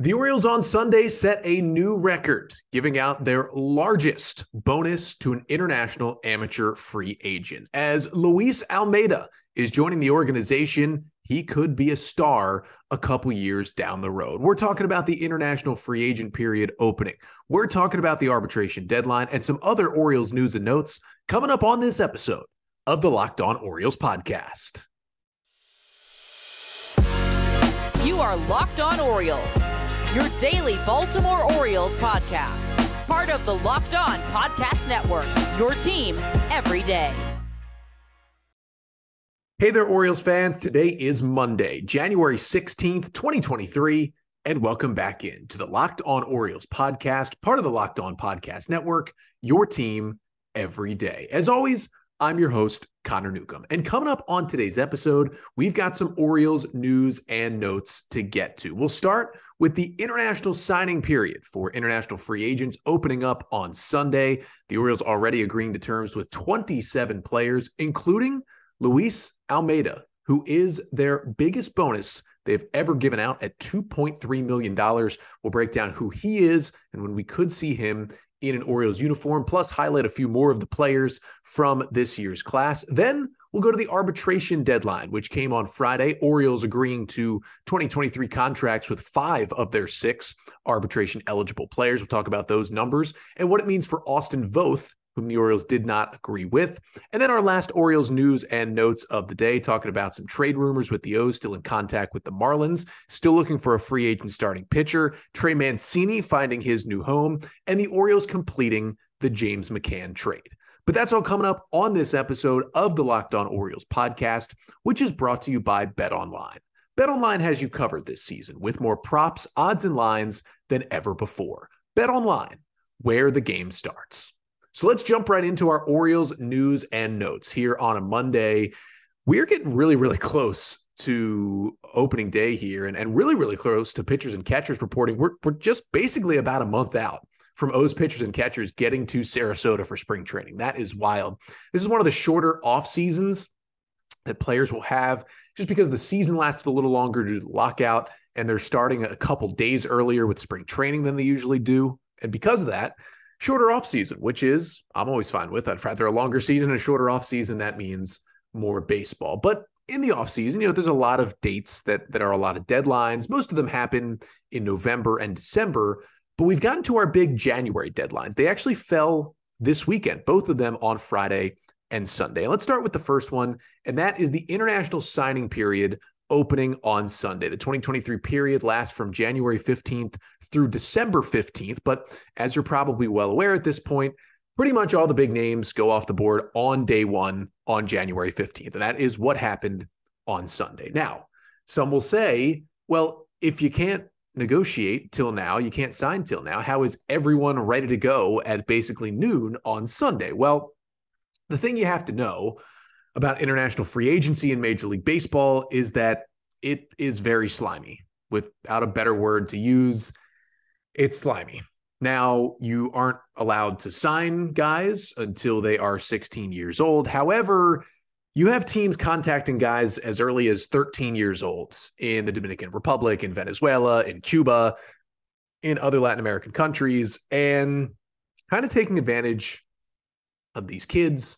The Orioles on Sunday set a new record, giving out their largest bonus to an international amateur free agent. As Luis Almeyda is joining the organization, he could be a star a couple years down the road. We're talking about the international free agent period opening. We're talking about the arbitration deadline and some other Orioles news and notes coming up on this episode of the Locked On Orioles podcast. You are Locked On Orioles, your daily Baltimore Orioles podcast. Part of the Locked On Podcast Network, your team every day. Hey there, Orioles fans. Today is Monday, January 16th, 2023, and welcome back in to the Locked On Orioles podcast, part of the Locked On Podcast Network, your team every day. As always, I'm your host, Connor Newcomb. And coming up on today's episode, we've got some Orioles news and notes to get to. We'll start with the international signing period for international free agents opening up on Sunday. The Orioles already agreeing to terms with 27 players, including Luis Almeyda, who is their biggest bonus they've ever given out at $2.3 million. We'll break down who he is and when we could see him in an Orioles uniform, plus highlight a few more of the players from this year's class. Then we'll go to the arbitration deadline, which came on Friday. Orioles agreeing to 2023 contracts with 5 of their 6 arbitration-eligible players. We'll talk about those numbers and what it means for Austin Voth, whom the Orioles did not agree with. And then our last Orioles news and notes of the day, talking about some trade rumors with the O's still in contact with the Marlins, still looking for a free agent starting pitcher, Trey Mancini finding his new home, and the Orioles completing the James McCann trade. But that's all coming up on this episode of the Locked On Orioles podcast, which is brought to you by BetOnline. BetOnline has you covered this season with more props, odds, and lines than ever before. BetOnline, where the game starts. So let's jump right into our Orioles news and notes here on a Monday. We're getting really, really close to opening day here and really, really close to pitchers and catchers reporting. We're just basically about a month out from O's pitchers and catchers getting to Sarasota for spring training. That is wild. This is one of the shorter off seasons that players will have just because the season lasted a little longer due to the lockout, and they're starting a couple days earlier with spring training than they usually do. And because of that, shorter offseason, which is, I'm always fine with. I'd rather a longer season and a shorter offseason. That means more baseball. But in the offseason, there's a lot of dates that are a lot of deadlines. Most of them happen in November and December, but we've gotten to our big January deadlines. They actually fell this weekend, both of them on Friday and Sunday. Let's start with the first one, and that is the international signing period opening on Sunday. The 2023 period lasts from January 15th through December 15th. But as you're probably well aware at this point, pretty much all the big names go off the board on day one on January 15th. And that is what happened on Sunday. Now, some will say, well, if you can't negotiate till now, you can't sign till now, how is everyone ready to go at basically noon on Sunday? Well, the thing you have to know about international free agency in Major League Baseball is that it is very slimy. Without a better word to use, it's slimy. Now, you aren't allowed to sign guys until they are 16 years old. However, you have teams contacting guys as early as 13 years old in the Dominican Republic, in Venezuela, in Cuba, in other Latin American countries, and kind of taking advantage of these kids,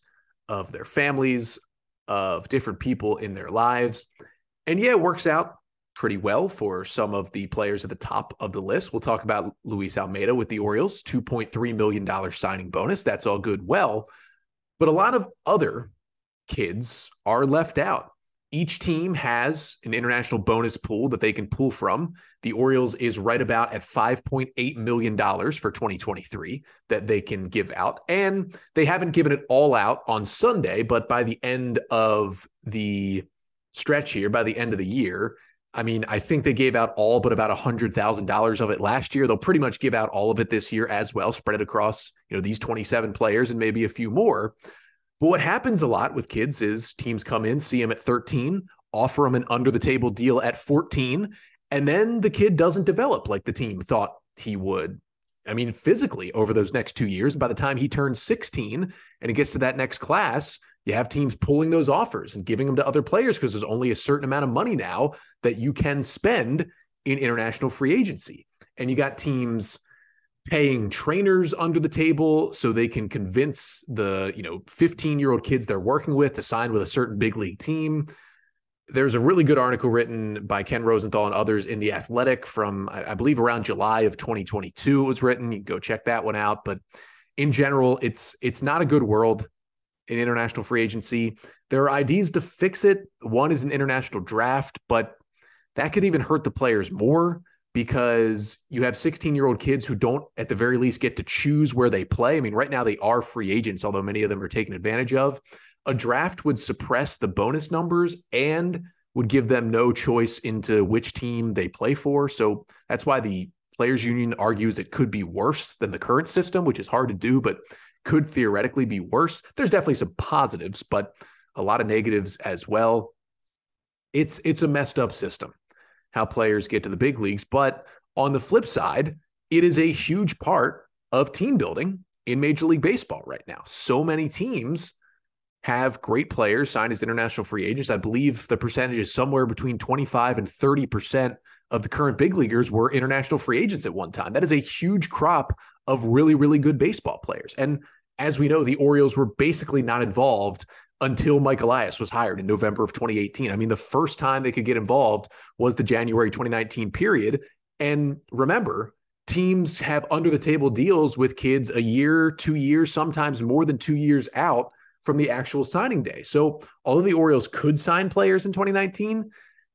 of their families, of different people in their lives. And yeah, it works out pretty well for some of the players at the top of the list. We'll talk about Luis Almeyda with the Orioles, $2.3 million signing bonus. That's all good. Well, but a lot of other kids are left out. Each team has an international bonus pool that they can pull from. The Orioles is right about at $5.8 million for 2023 that they can give out. And they haven't given it all out on Sunday, but by the end of the stretch here, by the end of the year, I think they gave out all but about $100,000 of it last year. They'll pretty much give out all of it this year as well, spread it across, these 27 players and maybe a few more. But what happens a lot with kids is teams come in, see him at 13, offer him an under-the-table deal at 14, and then the kid doesn't develop like the team thought he would. Physically over those next 2 years. By the time he turns 16 and he gets to that next class, you have teams pulling those offers and giving them to other players because there's only a certain amount of money now that you can spend in international free agency. And you got teams paying trainers under the table so they can convince the 15-year-old kids they're working with to sign with a certain big league team. There's a really good article written by Ken Rosenthal and others in The Athletic from, I believe, around July of 2022 it was written. You can go check that one out. But in general, it's not a good world in international free agency. There are ideas to fix it. One is an international draft, but that could even hurt the players more because you have 16-year-old kids who don't, at the very least, get to choose where they play. I mean, right now they are free agents, although many of them are taken advantage of. A draft would suppress the bonus numbers and would give them no choice into which team they play for. So that's why the Players Union argues it could be worse than the current system, which is hard to do, but could theoretically be worse. There's definitely some positives, but a lot of negatives as well. It's a messed up system, how players get to the big leagues. But on the flip side, it is a huge part of team building in Major League Baseball right now. So many teams have great players signed as international free agents. I believe the percentage is somewhere between 25 and 30% of the current big leaguers were international free agents at one time. That is a huge crop of really, really good baseball players. And as we know, the Orioles were basically not involved until Mike Elias was hired in November of 2018. I mean, the first time they could get involved was the January 2019 period. And remember, teams have under the table deals with kids a year, 2 years, sometimes more than 2 years out from the actual signing day. So although the Orioles could sign players in 2019,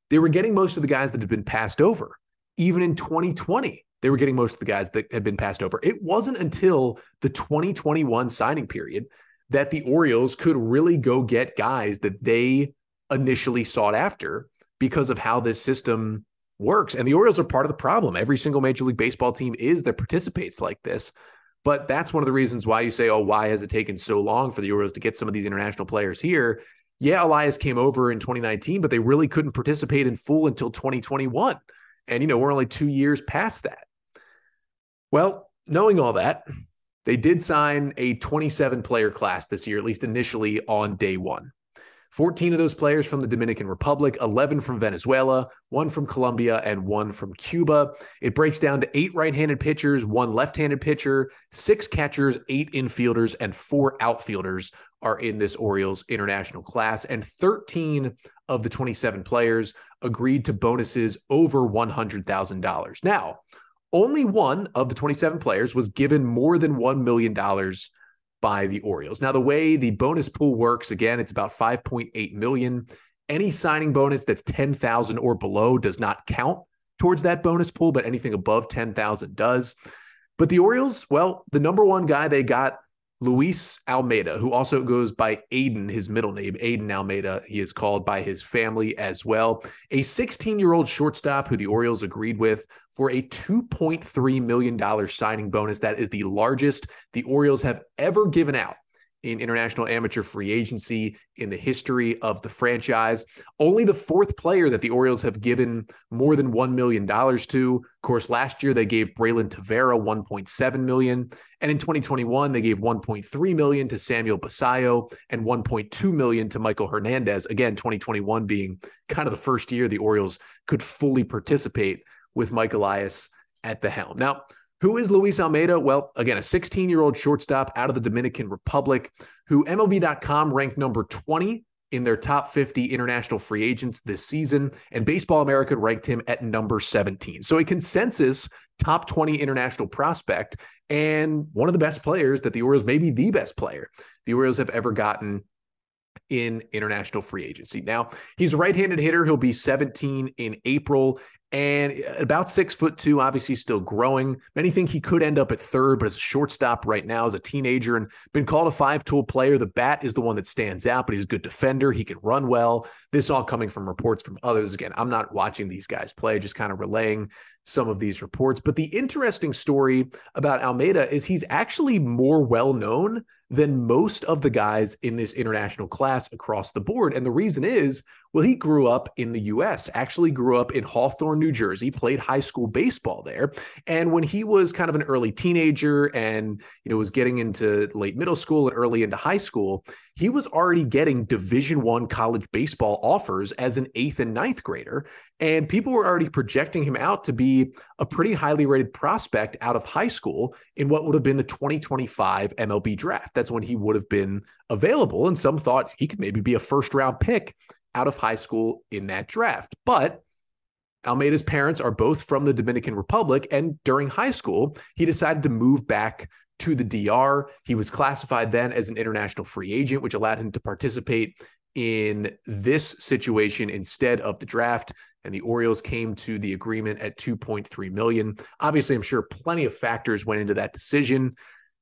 they were getting most of the guys that had been passed over. Even in 2020, they were getting most of the guys that had been passed over. It wasn't until the 2021 signing period that the Orioles could really go get guys that they initially sought after because of how this system works. And the Orioles are part of the problem. Every single Major League Baseball team that participates like this. But that's one of the reasons why you say, oh, why has it taken so long for the Orioles to get some of these international players here? Yeah, Elias came over in 2019, but they really couldn't participate in full until 2021. And, we're only 2 years past that. Well, knowing all that, they did sign a 27-player class this year, at least initially on day one. 14 of those players from the Dominican Republic, 11 from Venezuela, 1 from Colombia, and 1 from Cuba. It breaks down to 8 right-handed pitchers, 1 left-handed pitcher, 6 catchers, 8 infielders, and 4 outfielders are in this Orioles international class. And 13 of the 27 players agreed to bonuses over $100,000. Now, only 1 of the 27 players was given more than $1 million by the Orioles. Now, the way the bonus pool works, again, it's about $5.8 million. Any signing bonus that's $10,000 or below does not count towards that bonus pool, but anything above $10,000 does. But the Orioles, well, the number one guy they got, Luis Almeyda, who also goes by Aiden, his middle name, Aiden Almeyda, he is called by his family as well. A 16-year-old shortstop who the Orioles agreed with for a $2.3 million signing bonus. That is the largest the Orioles have ever given out in international amateur free agency in the history of the franchise. Only the 4th player that the Orioles have given more than $1 million to. Of course, last year they gave Braylon Tavera $1.7 million. And in 2021, they gave $1.3 million to Samuel Basayo and $1.2 million to Michael Hernandez. Again, 2021 being kind of the first year the Orioles could fully participate with Mike Elias at the helm. Now, who is Luis Almeyda? Well, again, a 16-year-old shortstop out of the Dominican Republic who MLB.com ranked number 20 in their top 50 international free agents this season, and Baseball America ranked him at number 17. So a consensus top 20 international prospect and one of the best players that the Orioles, maybe the best player the Orioles have ever gotten in international free agency. Now, he's a right-handed hitter. He'll be 17 in April. And about 6'2", obviously still growing. Many think he could end up at third, but as a shortstop right now, as a teenager, and been called a 5-tool player. The bat is the one that stands out, but he's a good defender. He can run well. This all coming from reports from others. Again, I'm not watching these guys play, just kind of relaying some of these reports. But the interesting story about Almeyda is he's actually more well-known than most of the guys in this international class across the board. And the reason is Well, he grew up in the U.S., actually grew up in Hawthorne, New Jersey, played high school baseball there. And when he was kind of an early teenager and, was getting into late middle school and early into high school, he was already getting Division I college baseball offers as an 8th and 9th grader. And people were already projecting him out to be a pretty highly rated prospect out of high school in what would have been the 2025 MLB draft. That's when he would have been available. And some thought he could maybe be a first-round pick out of high school in that draft. But Almeyda's parents are both from the Dominican Republic, and during high school, he decided to move back to the DR. He was classified then as an international free agent, which allowed him to participate in this situation instead of the draft. And the Orioles came to the agreement at $2.3 million. Obviously, I'm sure plenty of factors went into that decision.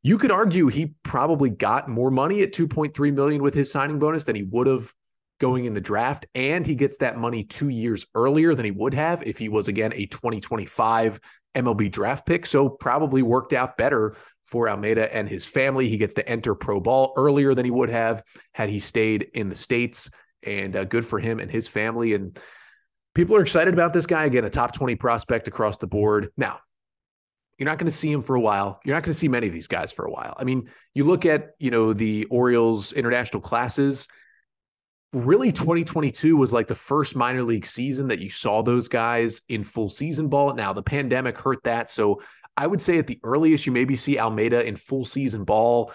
You could argue he probably got more money at $2.3 million with his signing bonus than he would have going in the draft, and he gets that money 2 years earlier than he would have if he was, again, a 2025 MLB draft pick. So probably worked out better for Almeyda and his family. He gets to enter pro ball earlier than he would have had he stayed in the States, and good for him and his family. And people are excited about this guy. Again, a top 20 prospect across the board. Now, you're not going to see him for a while. You're not going to see many of these guys for a while. I mean, you look at, the Orioles international classes. Really, 2022 was like the first minor league season that you saw those guys in full season ball. Now, the pandemic hurt that. So I would say at the earliest, you maybe see Almeyda in full season ball.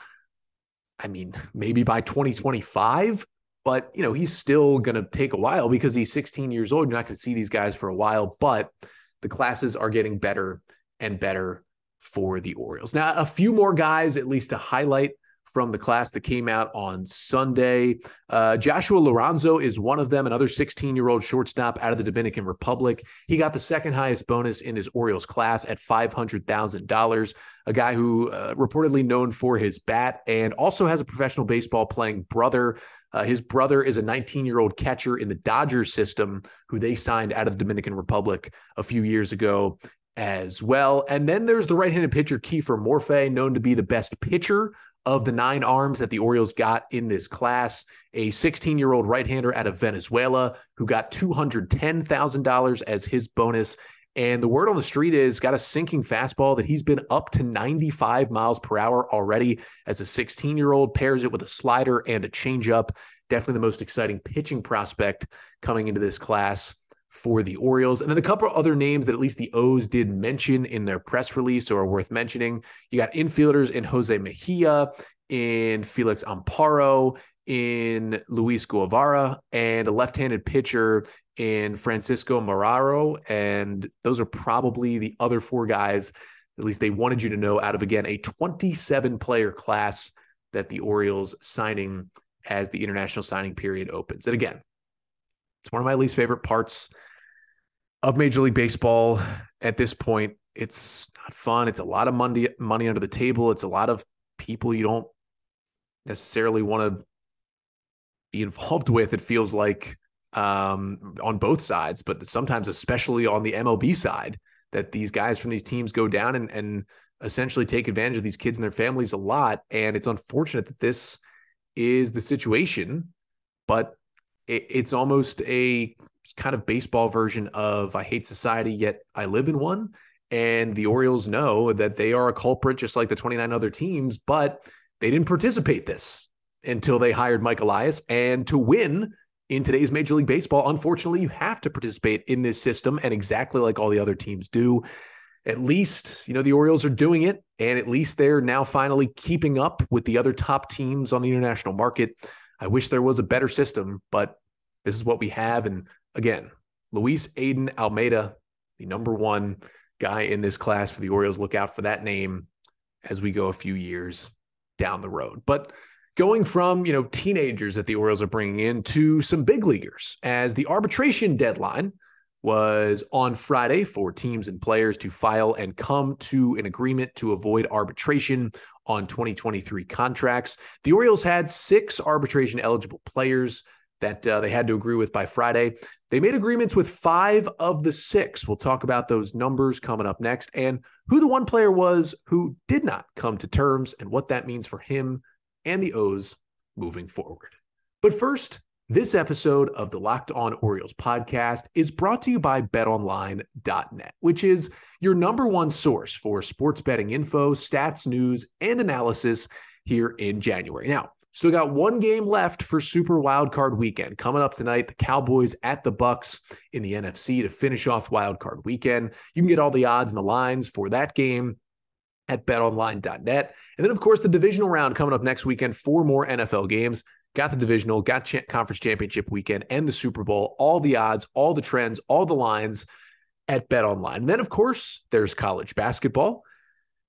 I mean, maybe by 2025, but, he's still going to take a while because he's 16 years old. You're not going to see these guys for a while, but the classes are getting better and better for the Orioles. Now, a few more guys, at least to highlight from the class that came out on Sunday. Joshua Lorenzo is one of them, another 16-year-old shortstop out of the Dominican Republic. He got the second highest bonus in his Orioles class at $500,000, a guy who reportedly known for his bat and also has a professional baseball playing brother. His brother is a 19-year-old catcher in the Dodgers system who they signed out of the Dominican Republic a few years ago as well. And then there's the right-handed pitcher Kiefer Morfe, known to be the best pitcher of the 9 arms that the Orioles got in this class, a 16-year-old right-hander out of Venezuela who got $210,000 as his bonus. And the word on the street is got a sinking fastball that he's been up to 95 miles per hour already as a 16-year-old, pairs it with a slider and a changeup. Definitely the most exciting pitching prospect coming into this class for the Orioles. And then a couple of other names that at least the O's did mention in their press release or are worth mentioning. You got infielders in Jose Mejia, in Felix Amparo, in Luis Guevara, and a left-handed pitcher in Francisco Marrero. And those are probably the other 4 guys, at least they wanted you to know, out of, again, a 27-player class that the Orioles signing as the international signing period opens. And again, it's one of my least favorite parts of Major League Baseball at this point. It's not fun. It's a lot of money under the table. It's a lot of people you don't necessarily want to be involved with, it feels like, on both sides, but sometimes especially on the MLB side, that these guys from these teams go down and essentially take advantage of these kids and their families a lot. And it's unfortunate that this is the situation, but it's almost a kind of baseball version of I hate society, yet I live in one. And the Orioles know that they are a culprit, just like the 29 other teams, but they didn't participate this until they hired Mike Elias. And to win in today's Major League Baseball, unfortunately, you have to participate in this system, and exactly like all the other teams do. At least, the Orioles are doing it, and at least they're now finally keeping up with the other top teams on the international market. I wish there was a better system, but this is what we have. And again, Luis Aiden Almeyda, the number 1 guy in this class for the Orioles. Look out for that name as we go a few years down the road. But going from, teenagers that the Orioles are bringing in to some big leaguers, as the arbitration deadline was on Friday for teams and players to file and come to an agreement to avoid arbitration on 2023 contracts. The Orioles had 6 arbitration eligible players that they had to agree with by Friday. They made agreements with 5 of the 6. We'll talk about those numbers coming up next, and who the one player was who did not come to terms and what that means for him and the O's moving forward. But first, This episode of the Locked On Orioles podcast is brought to you by betonline.net, which is your number one source for sports betting info, stats, news, and analysis here in January. Now, still got one game left for Super Wildcard Weekend. Coming up tonight, the Cowboys at the Bucks in the NFC to finish off Wildcard Weekend. You can get all the odds and the lines for that game at betonline.net. And then, of course, the divisional round coming up next weekend. 4 more NFL games. Got the divisional, got conference championship weekend, and the Super Bowl. All the odds, all the trends, all the lines at BetOnline. And then, of course, there's college basketball.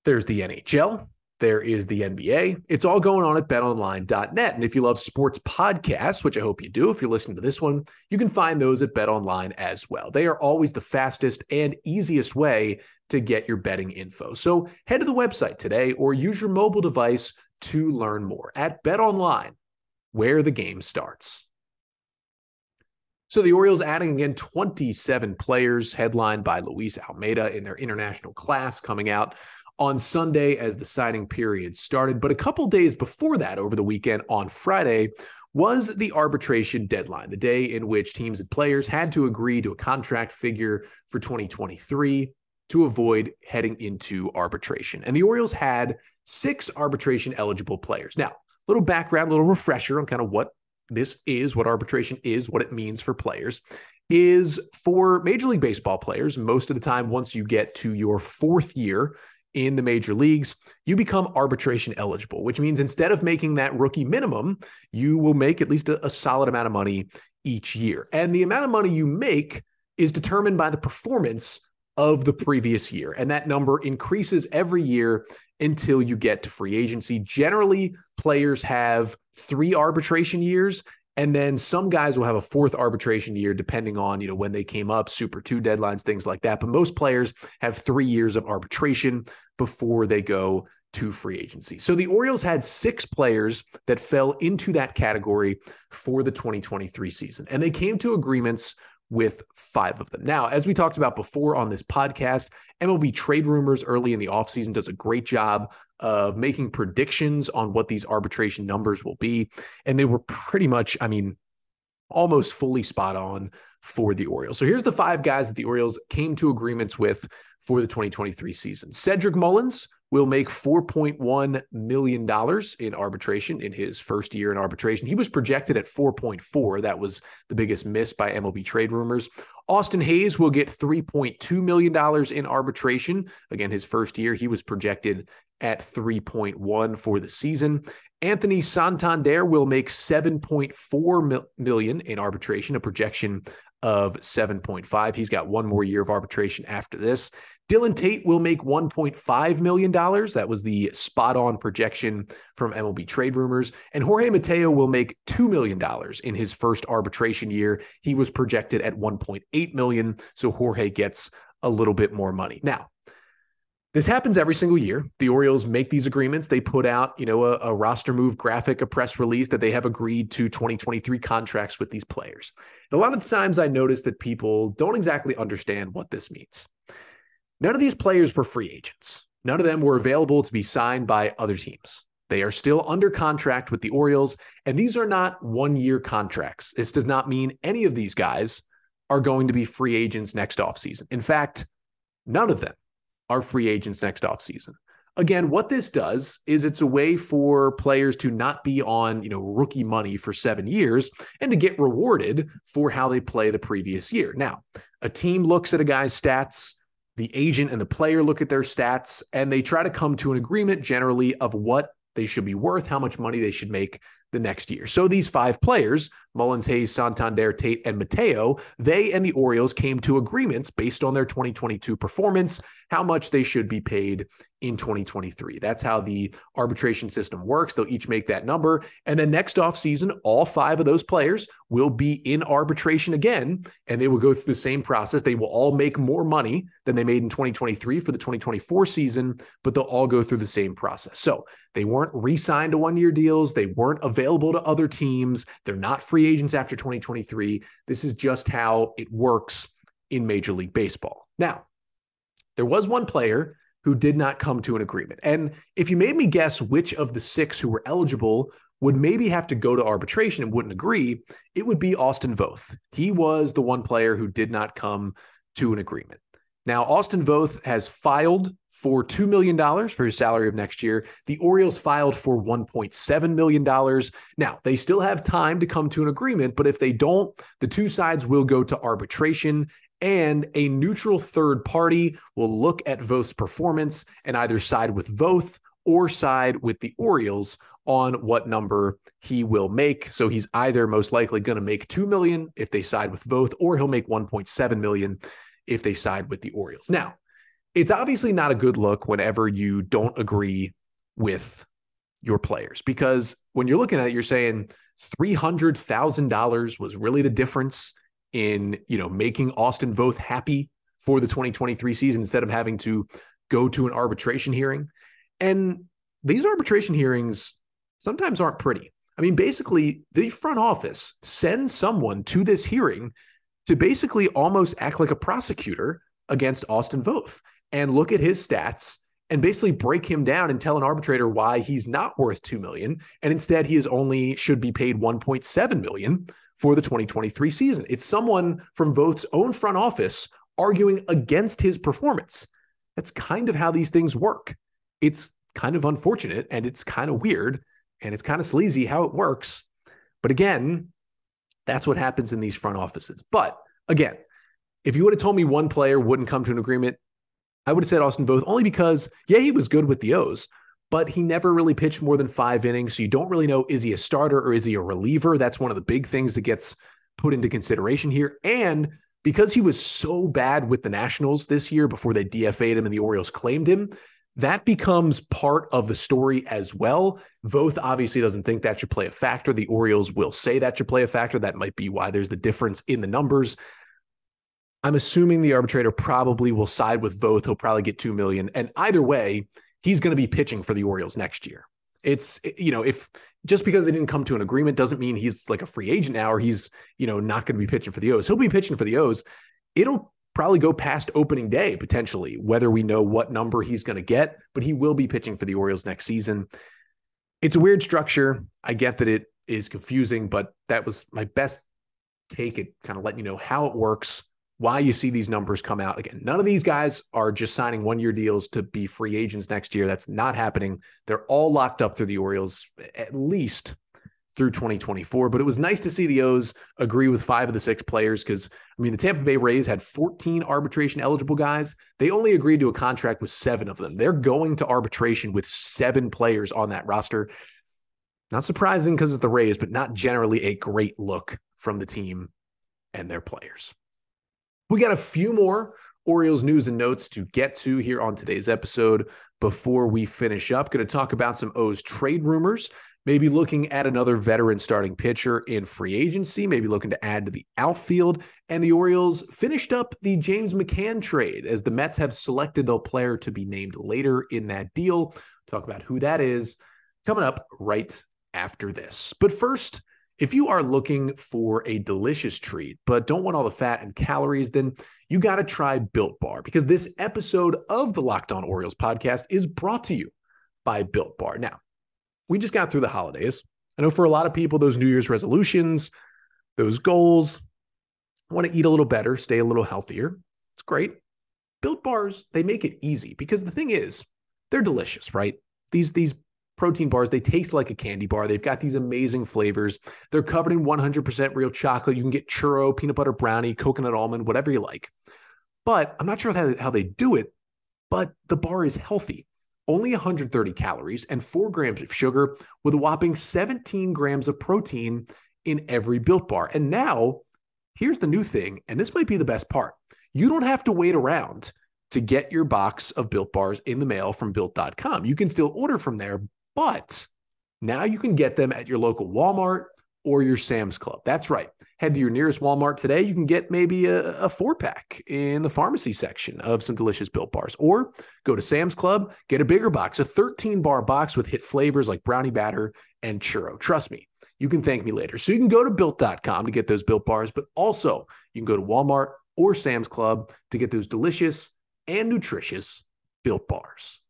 There's the NHL. There is the NBA. It's all going on at betonline.net. And if you love sports podcasts, which I hope you do, if you're listening to this one, you can find those at BetOnline as well. They are always the fastest and easiest way to get your betting info. So head to the website today or use your mobile device to learn more at BetOnline, where the game starts. So the Orioles adding again 27 players, headlined by Luis Almeyda in their international class coming out on Sunday as the signing period started. But a couple days before that, over the weekend on Friday, was the arbitration deadline, the day in which teams and players had to agree to a contract figure for 2023 to avoid heading into arbitration. And the Orioles had 6 arbitration eligible players. Now, little background, little refresher on kind of what this is, what arbitration is, what it means for players, is for Major League Baseball players, most of the time, once you get to your 4th year in the major leagues, you become arbitration eligible, which means instead of making that rookie minimum, you will make at least a solid amount of money each year. And the amount of money you make is determined by the performance of the previous year. And that number increases every year until you get to free agency. Generally, players have 3 arbitration years, and then some guys will have a 4th arbitration year, depending on, when they came up, Super 2 deadlines, things like that. But most players have 3 years of arbitration before they go to free agency. So the Orioles had 6 players that fell into that category for the 2023 season, and they came to agreements with 5 of them. Now, as we talked about before on this podcast, MLB Trade Rumors early in the offseason does a great job of making predictions on what these arbitration numbers will be. And they were pretty much, almost fully spot on for the Orioles. So here's the 5 guys that the Orioles came to agreements with for the 2023 season. Cedric Mullins will make $4.1 million in arbitration in his first year in arbitration. He was projected at 4.4. That was the biggest miss by MLB Trade Rumors. Austin Hayes will get $3.2 million in arbitration. Again, his first year, he was projected at 3.1 for the season. Anthony Santander will make $7.4 million in arbitration, a projection of 7.5. He's got 1 more year of arbitration after this. Dillon Tate will make $1.5 million. That was the spot-on projection from MLB Trade Rumors. And Jorge Mateo will make $2 million in his first arbitration year. He was projected at $1.8 million, so Jorge gets a little bit more money. Now, this happens every single year. The Orioles make these agreements. They put out, a roster move graphic, a press release that they have agreed to 2023 contracts with these players. And a lot of the times I notice that people don't exactly understand what this means. None of these players were free agents. None of them were available to be signed by other teams. They are still under contract with the Orioles, and these are not 1-year contracts. This does not mean any of these guys are going to be free agents next offseason. In fact, none of them are free agents next offseason. Again, what this does is it's a way for players to not be on, rookie money for 7 years and to get rewarded for how they play the previous year. Now, a team looks at a guy's stats, the agent and the player look at their stats, and they try to come to an agreement generally of what they should be worth, how much money they should make the next year. So these 5 players, Mullins, Hayes, Santander, Tate, and Mateo, they and the Orioles came to agreements based on their 2022 performance, how much they should be paid in 2023. That's how the arbitration system works. They'll each make that number. And then next offseason, all 5 of those players will be in arbitration again, and they will go through the same process. They will all make more money than they made in 2023 for the 2024 season, but they'll all go through the same process. So they weren't re-signed to 1-year deals. They weren't available to other teams. They're not free agents after 2023. This is just how it works in Major League Baseball. Now, there was one player who did not come to an agreement. And if you made me guess which of the 6 who were eligible would maybe have to go to arbitration and wouldn't agree, it would be Austin Voth. He was the one player who did not come to an agreement. Now, Austin Voth has filed for $2 million for his salary of next year. The Orioles filed for $1.7 million. Now, they still have time to come to an agreement, but if they don't, the two sides will go to arbitration, and a neutral third party will look at Voth's performance and either side with Voth or side with the Orioles on what number he will make. So he's either most likely going to make $2 million if they side with Voth, or he'll make $1.7 million if they side with the Orioles. Now, it's obviously not a good look whenever you don't agree with your players, because when you're looking at it, you're saying $300,000 was really the difference in, making Austin Voth happy for the 2023 season instead of having to go to an arbitration hearing. And these arbitration hearings sometimes aren't pretty. I mean, basically, the front office sends someone to this hearing to basically almost act like a prosecutor against Austin Voth and look at his stats and basically break him down and tell an arbitrator why he's not worth $2 million. And instead, he should be paid $1.7 million for the 2023 season. It's someone from Voth's own front office arguing against his performance. That's kind of how these things work. It's kind of unfortunate, and it's kind of weird, and it's kind of sleazy how it works. But again, that's what happens in these front offices. But again, if you would have told me one player wouldn't come to an agreement, I would have said Austin Voth, only because, yeah, he was good with the O's, but he never really pitched more than 5 innings. So you don't really know, is he a starter or is he a reliever? That's one of the big things that gets put into consideration here. And because he was so bad with the Nationals this year before they DFA'd him and the Orioles claimed him, that becomes part of the story as well. Voth obviously doesn't think that should play a factor. The Orioles will say that should play a factor. That might be why there's the difference in the numbers. I'm assuming the arbitrator probably will side with Voth. He'll probably get $2 million. And either way, he's going to be pitching for the Orioles next year. It's, if just because they didn't come to an agreement doesn't mean he's like a free agent now, or he's, not going to be pitching for the O's. He'll be pitching for the O's. It'll probably go past opening day, potentially, whether we know what number he's going to get, but he will be pitching for the Orioles next season. It's a weird structure. I get that it is confusing, but that was my best take at kind of letting you know how it works, why you see these numbers come out. Again, none of these guys are just signing one-year deals to be free agents next year. That's not happening. They're all locked up through the Orioles, at least through 2024. But it was nice to see the O's agree with 5 of the 6 players, because, the Tampa Bay Rays had 14 arbitration-eligible guys. They only agreed to a contract with 7 of them. They're going to arbitration with 7 players on that roster. Not surprising because it's the Rays, but not generally a great look from the team and their players. We got a few more Orioles news and notes to get to here on today's episode before we finish up. Going to talk about some O's trade rumors, maybe looking at another veteran starting pitcher in free agency, maybe looking to add to the outfield. And the Orioles finished up the James McCann trade, as the Mets have selected the player to be named later in that deal. Talk about who that is coming up right after this. But first, if you are looking for a delicious treat but don't want all the fat and calories, then you got to try Built Bar, because this episode of the Locked On Orioles podcast is brought to you by Built Bar. Now, we just got through the holidays. I know for a lot of people, those New Year's resolutions, those goals, want to eat a little better, stay a little healthier. It's great. Built Bars, they make it easy, because the thing is, they're delicious, right? These protein bars, they taste like a candy bar. They've got these amazing flavors. They're covered in 100% real chocolate. You can get churro, peanut butter brownie, coconut almond, whatever you like. But I'm not sure how they do it, but the bar is healthy. Only 130 calories and 4 grams of sugar, with a whopping 17 grams of protein in every Built Bar. And now, here's the new thing, and this might be the best part. You don't have to wait around to get your box of Built Bars in the mail from Built.com. You can still order from there, but now you can get them at your local Walmart or your Sam's Club. That's right. Head to your nearest Walmart today. You can get maybe a 4-pack in the pharmacy section of some delicious Built Bars, or go to Sam's Club, get a bigger box, a 13-bar box with hit flavors like brownie batter and churro. Trust me, you can thank me later. So you can go to Built.com to get those Built Bars, but also you can go to Walmart or Sam's Club to get those delicious and nutritious Built Bars.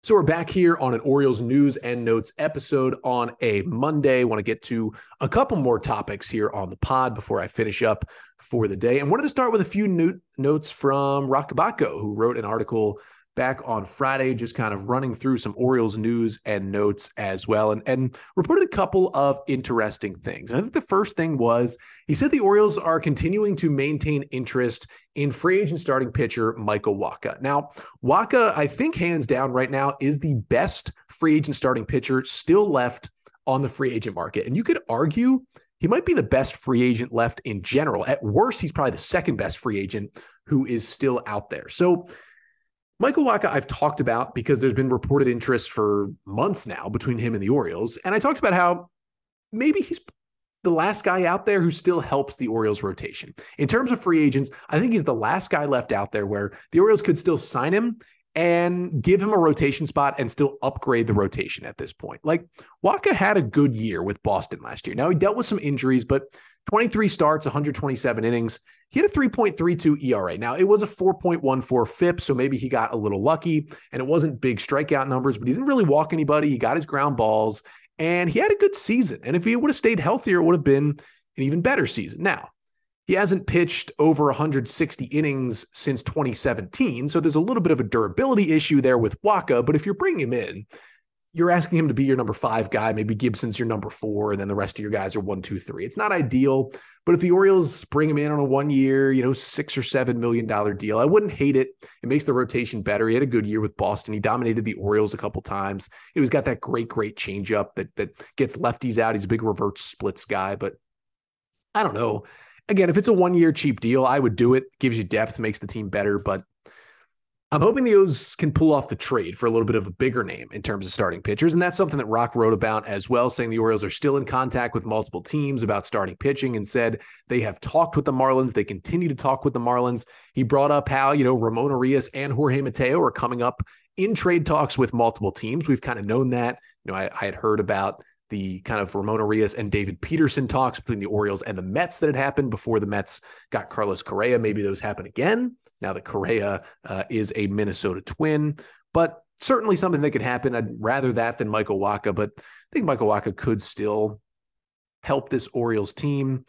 So we're back here on an Orioles News and Notes episode on a Monday. I want to get to a couple more topics here on the pod before I finish up for the day. And wanted to start with a few notes from Rockabacco, who wrote an article back on Friday, just kind of running through some Orioles news and notes as well, and reported a couple of interesting things. And I think the first thing was, he said the Orioles are continuing to maintain interest in free agent starting pitcher Michael Wacha. Now, Wacha, I think hands down right now, is the best free agent starting pitcher still left on the free agent market. And you could argue he might be the best free agent left in general. At worst, he's probably the second best free agent who is still out there. So Michael Wacha, I've talked about because there's been reported interest for months now between him and the Orioles. And I talked about how maybe he's the last guy out there who still helps the Orioles rotation. In terms of free agents, I think he's the last guy left out there where the Orioles could still sign him and give him a rotation spot and still upgrade the rotation at this point. Like, Wacha had a good year with Boston last year. Now, he dealt with some injuries, but 23 starts, 127 innings. He had a 3.32 ERA. Now, it was a 4.14 FIP, so maybe he got a little lucky, and it wasn't big strikeout numbers, but he didn't really walk anybody. He got his ground balls, and he had a good season. And if he would have stayed healthier, it would have been an even better season. Now, he hasn't pitched over 160 innings since 2017, so there's a little bit of a durability issue there with Wacha, but if you're bringing him in, you're asking him to be your number 5 guy. Maybe Gibson's your number 4, and then the rest of your guys are 1, 2, 3. It's not ideal, but if the Orioles bring him in on a 1 year, $6 or $7 million deal, I wouldn't hate it. It makes the rotation better. He had a good year with Boston. He dominated the Orioles a couple times. He's got that great changeup that gets lefties out. He's a big reverse splits guy, but I don't know. Again, if it's a 1 year cheap deal, I would do it. Gives you depth, makes the team better, but I'm hoping the O's can pull off the trade for a little bit of a bigger name in terms of starting pitchers. And that's something that Rock wrote about as well, saying the Orioles are still in contact with multiple teams about starting pitching, and said they have talked with the Marlins. They continue to talk with the Marlins. He brought up how, Ramon Urias and Jorge Mateo are coming up in trade talks with multiple teams. We've kind of known that. I had heard about the kind of Ramon Urias and David Peterson talks between the Orioles and the Mets that had happened before the Mets got Carlos Correa. Maybe those happen again now that Correa is a Minnesota Twin, but certainly something that could happen. I'd rather that than Michael Wacha, but I think Michael Wacha could still help this Orioles team.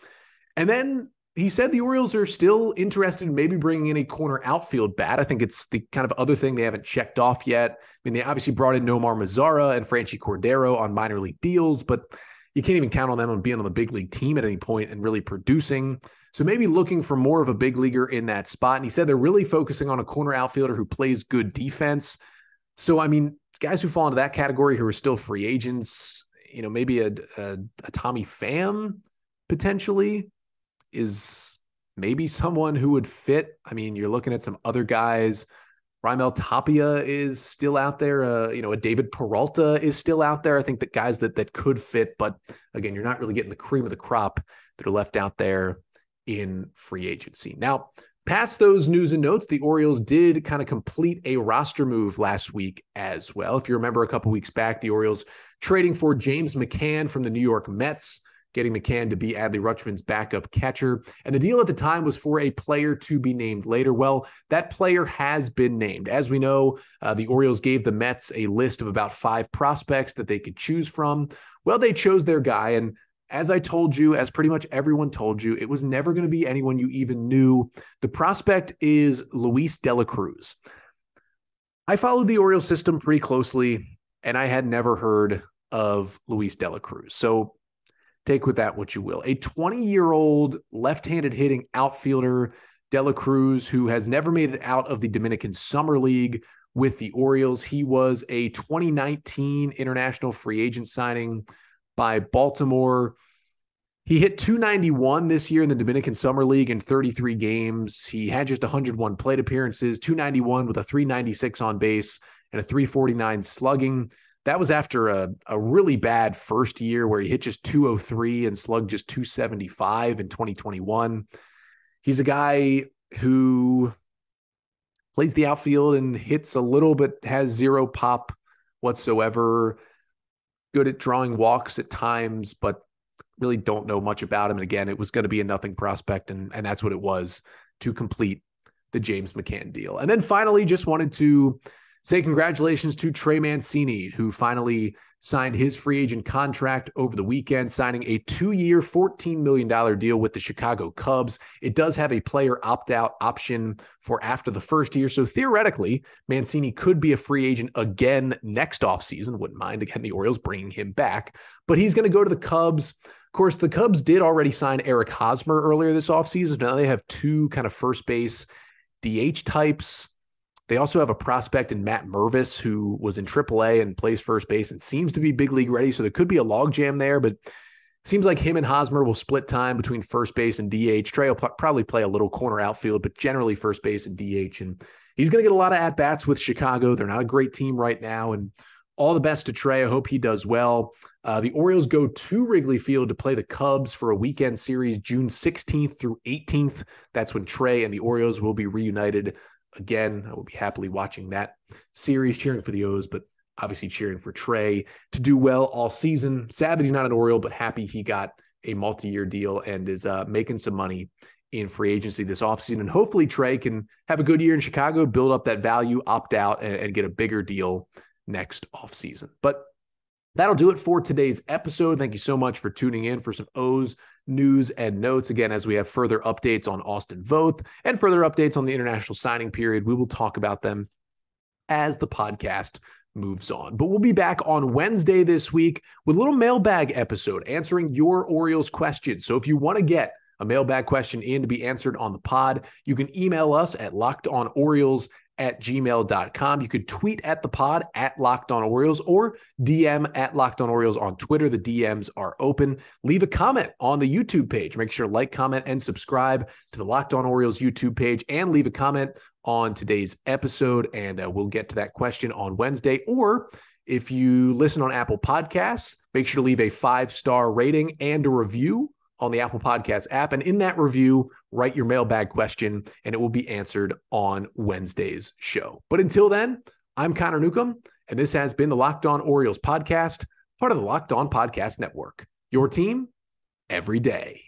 And then he said the Orioles are still interested in maybe bringing in a corner outfield bat. I think it's the kind of other thing they haven't checked off yet. I mean, they obviously brought in Nomar Mazara and Franchi Cordero on minor league deals, but you can't even count on them on being on the big league team at any point and really producing. So maybe looking for more of a big leaguer in that spot. And he said they're really focusing on a corner outfielder who plays good defense. So, I mean, guys who fall into that category who are still free agents, maybe a Tommy Pham potentially is maybe someone who would fit. I mean, you're looking at some other guys. Raimel Tapia is still out there. A David Peralta is still out there. I think that guys that could fit, but again, you're not really getting the cream of the crop that are left out there in free agency. Now, past those news and notes, the Orioles did kind of complete a roster move last week as well. If you remember a couple weeks back, the Orioles trading for James McCann from the New York Mets, getting McCann to be Adley Rutschman's backup catcher. And the deal at the time was for a player to be named later. Well, that player has been named. As we know, the Orioles gave the Mets a list of about 5 prospects that they could choose from. Well, they chose their guy. And as I told you, as pretty much everyone told you, it was never going to be anyone you even knew. The prospect is Luis De La Cruz. I followed the Orioles system pretty closely, and I had never heard of Luis De La Cruz. So take with that what you will. A 20-year-old left-handed hitting outfielder, De La Cruz, who has never made it out of the Dominican Summer League with the Orioles. He was a 2019 international free agent signing by Baltimore. He hit .291 this year in the Dominican Summer League in 33 games. He had just 101 plate appearances, .291 with a .396 on base and a .349 slugging. That was after a really bad first year where he hit just .203 and slugged just .275 in 2021. He's a guy who plays the outfield and hits a little, but has zero pop whatsoever. Good at drawing walks at times, but really don't know much about him. And again, it was going to be a nothing prospect, and that's what it was to complete the James McCann deal. And then finally, just wanted to Say congratulations to Trey Mancini, who finally signed his free agent contract over the weekend, signing a 2-year, $14 million deal with the Chicago Cubs. It does have a player opt-out option for after the first year. So theoretically, Mancini could be a free agent again next offseason. Wouldn't mind, again, the Orioles bringing him back. But he's going to go to the Cubs. Of course, the Cubs did already sign Eric Hosmer earlier this offseason. Now they have two kind of first base DH types. They also have a prospect in Matt Mervis, who was in AAA and plays first base and seems to be big league ready. So there could be a logjam there, but it seems like him and Hosmer will split time between first base and DH. Trey will probably play a little corner outfield, but generally first base and DH. And he's going to get a lot of at-bats with Chicago. They're not a great team right now. And all the best to Trey. I hope he does well. The Orioles go to Wrigley Field to play the Cubs for a weekend series, June 16th through 18th. That's when Trey and the Orioles will be reunited. Again, I will be happily watching that series, cheering for the O's, but obviously cheering for Trey to do well all season. Sad that he's not an Oriole, but happy he got a multi-year deal and is making some money in free agency this offseason. And hopefully Trey can have a good year in Chicago, build up that value, opt out, and get a bigger deal next offseason. But that'll do it for today's episode. Thank you so much for tuning in for some O's news and notes. Again, as we have further updates on Austin Voth and further updates on the international signing period, we will talk about them as the podcast moves on. But we'll be back on Wednesday this week with a little mailbag episode answering your Orioles questions. So if you want to get a mailbag question in to be answered on the pod, you can email us at lockedonorioles@gmail.com. You could tweet at the pod at Locked On Orioles or DM at Locked On Orioles on Twitter. The DMs are open. Leave a comment on the YouTube page. Make sure to like, comment, and subscribe to the Locked On Orioles YouTube page and leave a comment on today's episode. And we'll get to that question on Wednesday. Or if you listen on Apple Podcasts, make sure to leave a 5-star rating and a review on the Apple Podcast app. And in that review, write your mailbag question and it will be answered on Wednesday's show. But until then, I'm Connor Newcomb, and this has been the Locked On Orioles podcast, part of the Locked On Podcast Network. Your team every day.